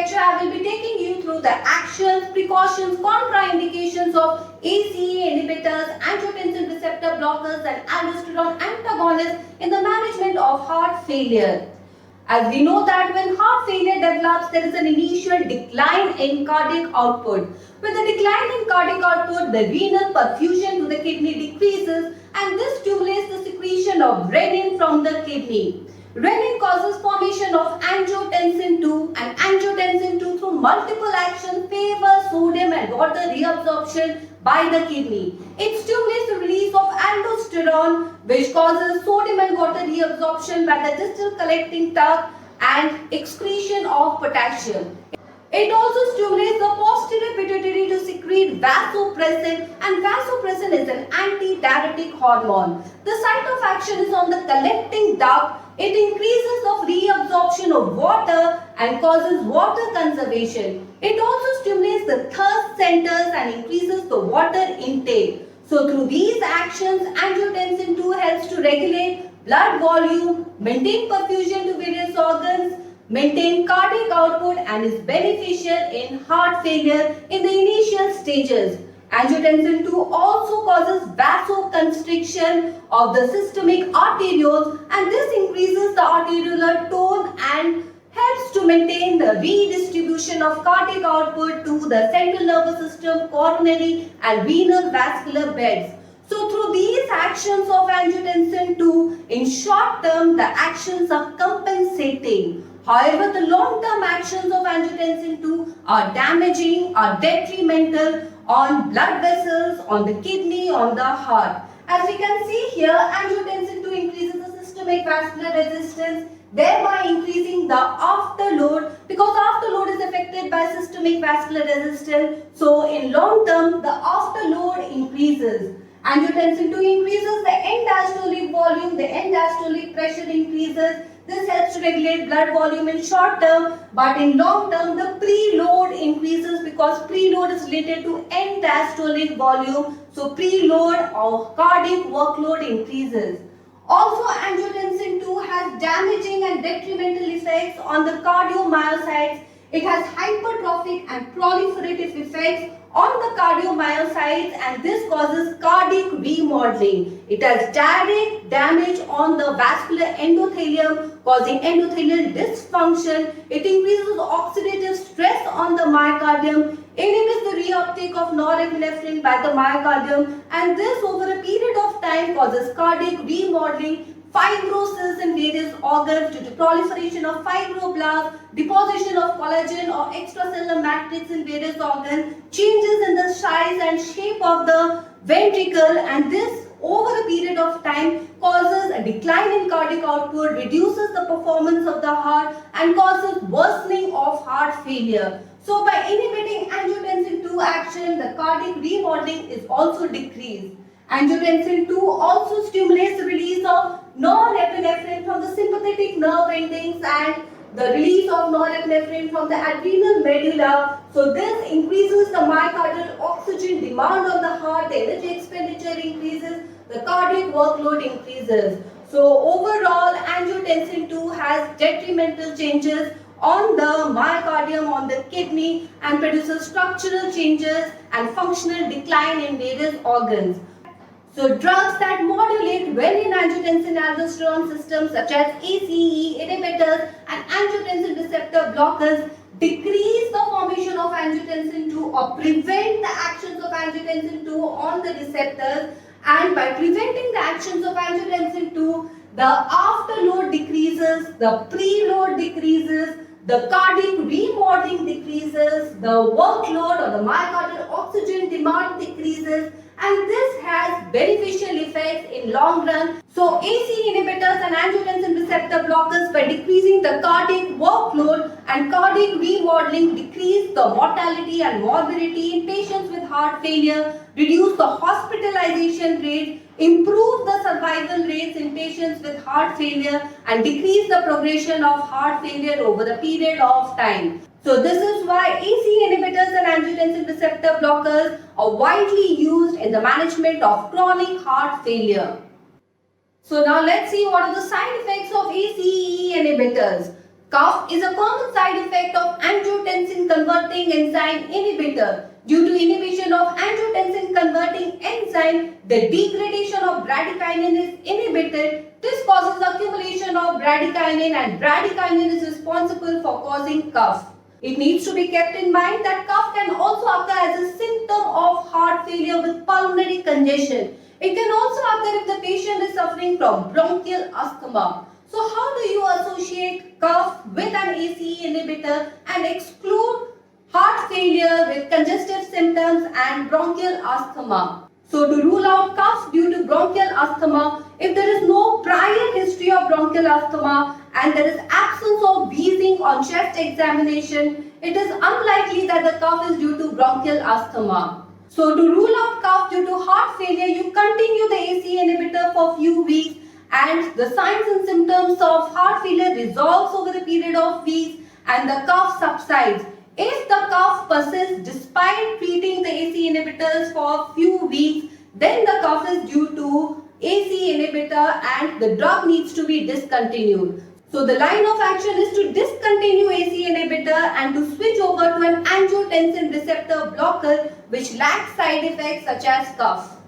lecture, I will be taking you through the actions, precautions, contraindications of ACE inhibitors, angiotensin receptor blockers and aldosterone antagonists in the management of heart failure. As we know that when heart failure develops, there is an initial decline in cardiac output. With the decline in cardiac output, the renal perfusion to the kidney decreases and this stimulates the secretion of renin from the kidney. Renin causes formation of angiotensin II and angiotensin II through multiple actions favors sodium and water reabsorption by the kidney. It stimulates the release of aldosterone which causes sodium and water reabsorption by the distal collecting duct and excretion of potassium. It also stimulates the posterior pituitary to secrete vasopressin, and vasopressin is an antidiuretic hormone. The site of action is on the collecting duct. It increases the reabsorption of water and causes water conservation. It also stimulates the thirst centers and increases the water intake. So through these actions, angiotensin II helps to regulate blood volume, maintain perfusion to various organs, maintain cardiac output and is beneficial in heart failure in the initial stages. Angiotensin II also causes vasoconstriction of the systemic arterioles and this increases the arteriolar tone and helps to maintain the redistribution of cardiac output to the central nervous system, coronary and renal vascular beds. So through these actions of angiotensin II, in short term the actions are compensating. However, the long-term actions of angiotensin II are damaging, are detrimental on blood vessels, on the kidney, on the heart. As we can see here, angiotensin II increases the systemic vascular resistance, thereby increasing the afterload because afterload is affected by systemic vascular resistance. So in long term, the afterload increases. Angiotensin II increases the end-diastolic volume, the end-diastolic pressure increases. This helps to regulate blood volume in short term, but in long term the preload increases because preload is related to end diastolic volume. So preload or cardiac workload increases. Also, angiotensin II has damaging and detrimental effects on the cardiomyocytes. It has hypertrophic and proliferative effects on the cardiomyocytes and this causes cardiac remodeling. It has direct damage on the vascular endothelium causing endothelial dysfunction. It increases oxidative stress on the myocardium, inhibits the reuptake of norepinephrine by the myocardium and this over a period of time causes cardiac remodeling, fibrosis in various organs due to proliferation of fibroblasts, deposition of collagen or extracellular matrix in various organs, changes in the size and shape of the ventricle and this over a period of time causes a decline in cardiac output, reduces the performance of the heart and causes worsening of heart failure. So by inhibiting angiotensin II action, the cardiac remodeling is also decreased. Angiotensin II also stimulates the release of norepinephrine from the sympathetic nerve endings and the release of norepinephrine from the adrenal medulla. So this increases the myocardial oxygen demand on the heart, the energy expenditure increases, the cardiac workload increases. So overall, angiotensin II has detrimental changes on the myocardium, on the kidney and produces structural changes and functional decline in various organs. So drugs that modulate renin-angiotensin aldosterone systems such as ACE inhibitors and angiotensin receptor blockers decrease the formation of angiotensin II or prevent the actions of angiotensin II on the receptors, and by preventing the actions of angiotensin II, the afterload decreases, the preload decreases, the cardiac remodeling decreases, the workload or the myocardial oxygen demand decreases and this has beneficial effects in long run. So ACE inhibitors and angiotensin receptor blockers by decreasing the cardiac workload and cardiac remodeling decrease the mortality and morbidity in patients with heart failure, reduce the hospitalization rate, improve the survival rates in patients with heart failure and decrease the progression of heart failure over a period of time. So this is why ACE inhibitors and angiotensin receptor blockers are widely used in the management of chronic heart failure. So now let's see what are the side effects of ACE inhibitors. Cough is a common side effect of angiotensin converting enzyme inhibitor. Due to inhibition of angiotensin converting enzyme, the degradation of bradykinin is inhibited. This causes accumulation of bradykinin, and bradykinin is responsible for causing cough. It needs to be kept in mind that cough can also occur as a symptom of heart failure with pulmonary congestion. It can also occur if the patient is suffering from bronchial asthma. So how do you associate cough with an ACE inhibitor and exclude heart failure with congestive symptoms and bronchial asthma? So to rule out cough due to bronchial asthma, if there is no prior history of bronchial asthma and there is absence of wheezing on chest examination, it is unlikely that the cough is due to bronchial asthma. So to rule out cough due to heart failure, you continue the ACE inhibitor for few weeks and the signs and symptoms of heart failure resolves over a period of weeks and the cough subsides. If the cough persists despite treating the ACE inhibitors for a few weeks, then the cough is due to ACE inhibitor and the drug needs to be discontinued. So the line of action is to discontinue ACE inhibitor and to switch over to an angiotensin receptor blocker which lacks side effects such as cough.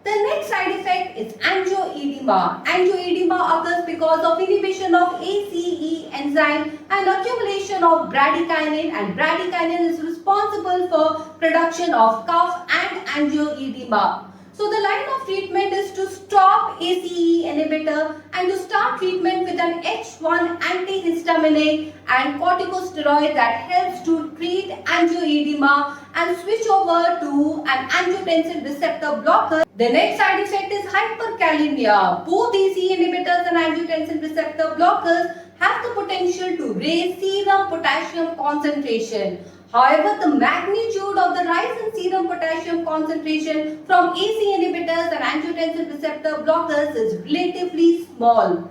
The next side effect is angioedema. Angioedema occurs because of inhibition of ACE enzyme and accumulation of bradykinin, and bradykinin is responsible for production of cough and angioedema. So the line of treatment is to stop ACE inhibitor and to start treatment with an H1 antihistaminic and corticosteroid that helps to treat angioedema and switch over to an angiotensin receptor blocker. The next side effect is hyperkalemia. Both ACE inhibitors and angiotensin receptor blockers have the potential to raise serum potassium concentration. However, the magnitude of the rise in serum potassium concentration from ACE inhibitors and angiotensin receptor blockers is relatively small.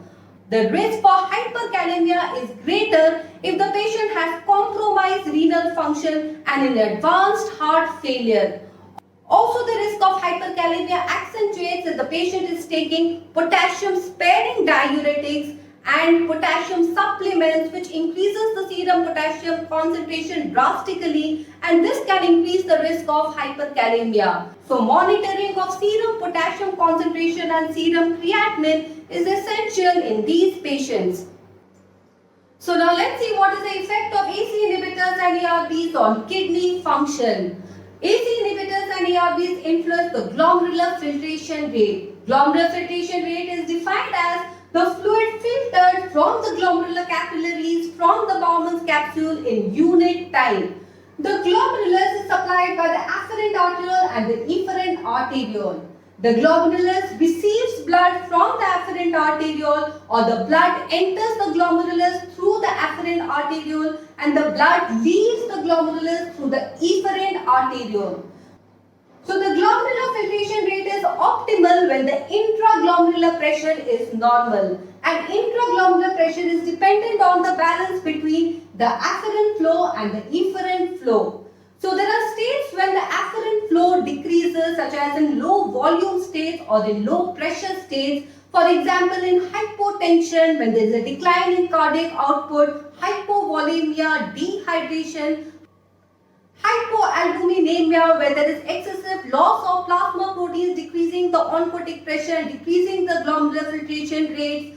The risk for hyperkalemia is greater if the patient has compromised renal function and in advanced heart failure. Also, the risk of hyperkalemia accentuates if the patient is taking potassium-sparing diuretics and potassium supplements, which increases the serum potassium concentration drastically, and this can increase the risk of hyperkalemia. So monitoring of serum potassium concentration and serum creatinine is essential in these patients. So now let's see what is the effect of ACE inhibitors and ARBs on kidney function. ACE inhibitors and ARBs influence the glomerular filtration rate. Glomerular filtration rate is defined as the fluid filtered from the glomerular capillaries from the Bowman's capsule in unit time. The glomerulus is supplied by the afferent arteriole and the efferent arteriole. The glomerulus receives blood from the afferent arteriole, or the blood enters the glomerulus through the afferent arteriole and the blood leaves the glomerulus through the efferent arteriole. So the glomerular filtration rate is optimal when the intraglomerular pressure is normal, and intraglomerular pressure is dependent on the balance between the afferent flow and the efferent flow. So there are states when the afferent flow decreases, such as in low volume states or in low pressure states. For example, in hypotension, when there is a decline in cardiac output, hypovolemia, dehydration, hypoalbuminemia, where there is excessive loss of plasma proteins, decreasing the oncotic pressure and decreasing the glomerular filtration rates,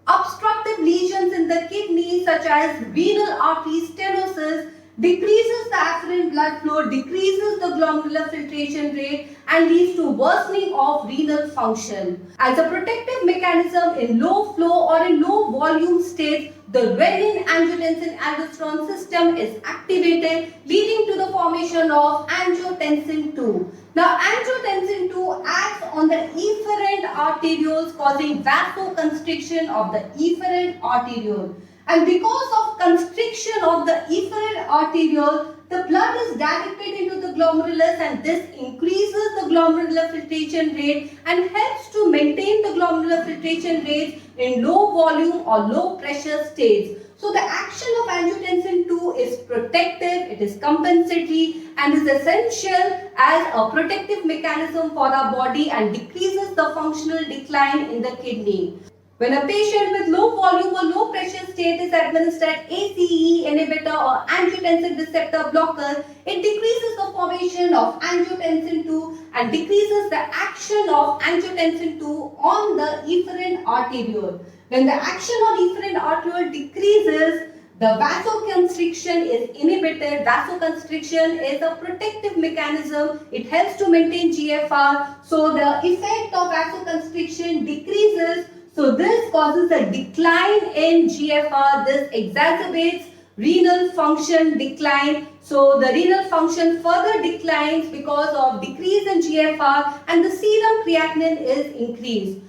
obstructive lesions in the kidney such as renal artery stenosis, decreases the afferent blood flow, decreases the glomerular filtration rate and leads to worsening of renal function. As a protective mechanism in low flow or in low volume states, the renin-angiotensin-aldosterone system is activated, leading to the formation of angiotensin II. Now, angiotensin II acts on the efferent arterioles, causing vasoconstriction of the efferent arteriole. And because of constriction of the efferent arteriole, the blood is directed into the glomerulus, and this increases the glomerular filtration rate and helps to maintain the glomerular filtration rates in low volume or low pressure states. So the action of angiotensin II is protective, it is compensatory and is essential as a protective mechanism for our body and decreases the functional decline in the kidney. When a patient with low volume or low pressure state is administered ACE inhibitor or angiotensin receptor blocker, it decreases the formation of angiotensin II and decreases the action of angiotensin II on the efferent arteriole. When the action on efferent arteriole decreases, the vasoconstriction is inhibited. Vasoconstriction is a protective mechanism. It helps to maintain GFR. So the effect of vasoconstriction decreases. So this causes a decline in GFR. This exacerbates renal function decline. So the renal function further declines because of decrease in GFR and the serum creatinine is increased.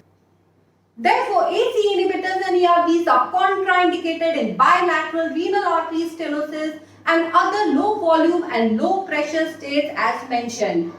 Therefore, ACE inhibitors and ARBs are contraindicated in bilateral renal artery stenosis and other low volume and low pressure states as mentioned.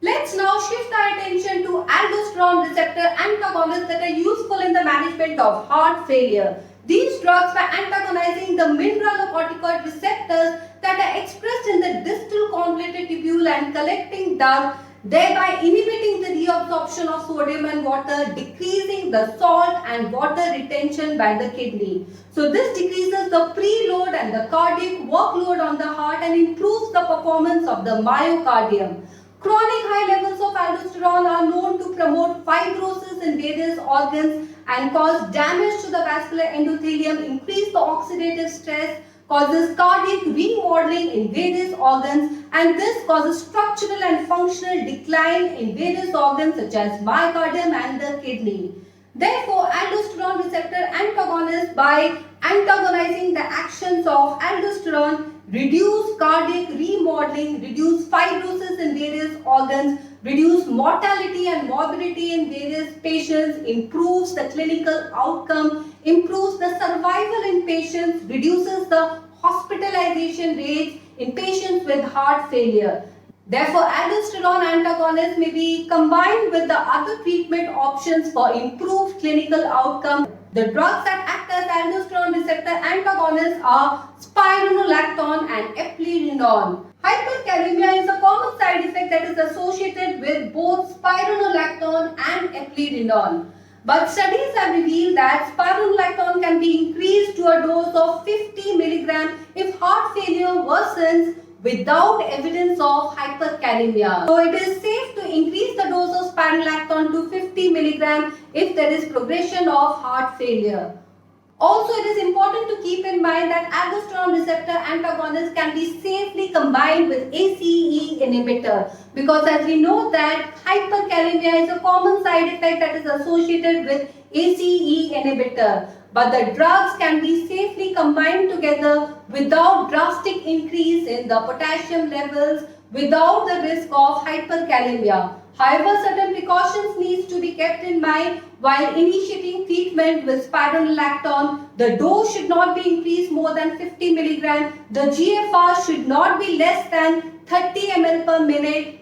Let's now shift our attention to aldosterone receptor antagonists that are useful in the management of heart failure. These drugs, by antagonizing the mineralocorticoid receptors that are expressed in the distal convoluted tubule and collecting duct, thereby inhibiting the reabsorption of sodium and water, decreasing the salt and water retention by the kidney. So this decreases the preload and the cardiac workload on the heart and improves the performance of the myocardium. Chronic high levels of aldosterone are known to promote fibrosis in various organs and cause damage to the vascular endothelium, increase the oxidative stress, causes cardiac remodeling in various organs, and this causes structural and functional decline in various organs such as myocardium and the kidney. Therefore, aldosterone receptor antagonists, by antagonizing the actions of aldosterone, reduce cardiac remodeling, reduce fibrosis in various organs, reduce mortality and morbidity in various patients, improves the clinical outcome, improves the survival in patients, reduces the hospitalization rates in patients with heart failure. Therefore, aldosterone antagonists may be combined with the other treatment options for improved clinical outcome. The drugs that act as aldosterone receptor antagonists are spironolactone and eplerenone. Hyperkalemia is a common side effect that is associated with both spironolactone and eplerenone. But studies have revealed that spironolactone can be increased to a dose of 50 mg if heart failure worsens without evidence of hyperkalemia. So it is safe to increase the dose of spironolactone to 50 mg if there is progression of heart failure. Also, it is important to keep in mind that aldosterone receptor antagonists can be safely combined with ACE inhibitor, because as we know that hyperkalemia is a common side effect that is associated with ACE inhibitor. But the drugs can be safely combined together without drastic increase in the potassium levels, without the risk of hyperkalemia. However, certain precautions need to be kept in mind while initiating treatment with spironolactone. The dose should not be increased more than 50 mg. The GFR should not be less than 30 ml per minute.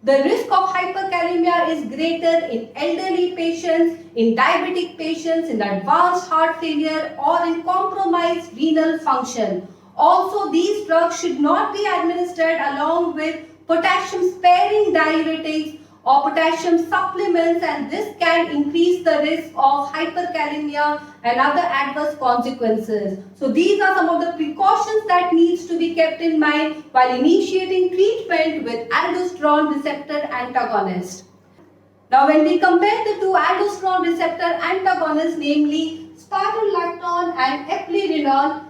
The risk of hyperkalemia is greater in elderly patients, in diabetic patients, in advanced heart failure, or in compromised renal function. Also, these drugs should not be administered along with potassium-sparing diuretics or potassium supplements, and this can increase the risk of hyperkalemia and other adverse consequences. So these are some of the precautions that needs to be kept in mind while initiating treatment with aldosterone receptor antagonist. Now when we compare the two aldosterone receptor antagonists, namely spironolactone and eplerenone,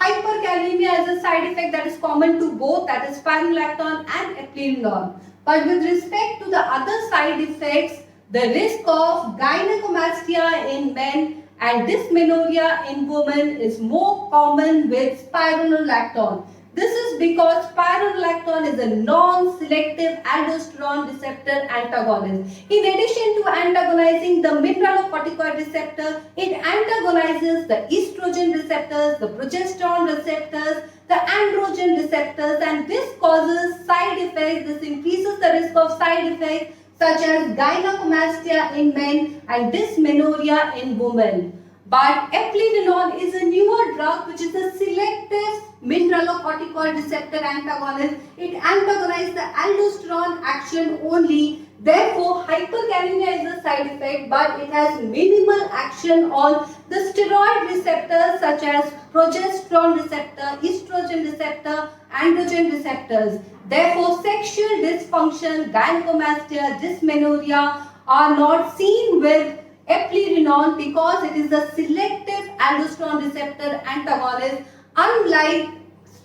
hyperkalemia is a side effect that is common to both, that is spironolactone and eplerenone. But with respect to the other side effects, the risk of gynecomastia in men and dysmenorrhea in women is more common with spironolactone. This is because spironolactone is a non-selective aldosterone receptor antagonist. In addition to antagonizing the mineralocorticoid receptor, it antagonizes the estrogen receptors, the progesterone receptors, the androgen receptors, and this causes side effects. This increases the risk of side effects such as gynecomastia in men and dysmenorrhea in women. But eplerenone is a newer drug which is a selective mineralocorticoid receptor antagonist. It antagonizes the aldosterone action only. Therefore, hyperkalemia is a side effect, but it has minimal action on the steroid receptors such as progesterone receptor, estrogen receptor, androgen receptors. Therefore, sexual dysfunction, gynecomastia, dysmenorrhea are not seen with eplerenone because it is a selective aldosterone receptor antagonist, unlike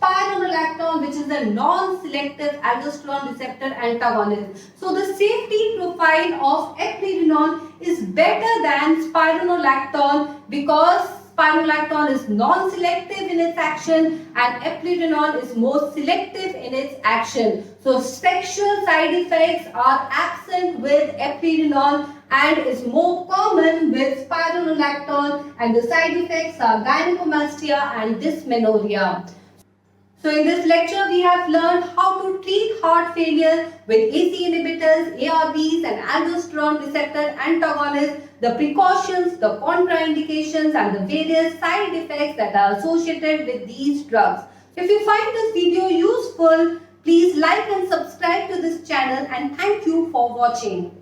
spironolactone, which is a non-selective aldosterone receptor antagonist. So the safety profile of eplerenone is better than spironolactone because spironolactone is non-selective in its action and eplerenone is more selective in its action. So sexual side effects are absent with eplerenone and is more common with spironolactone, and the side effects are gynecomastia and dysmenorrhea. So in this lecture, we have learned how to treat heart failure with AC inhibitors, ARBs and aldosterone receptor antagonists, the precautions, the contraindications and the various side effects that are associated with these drugs. If you find this video useful, please like and subscribe to this channel, and thank you for watching.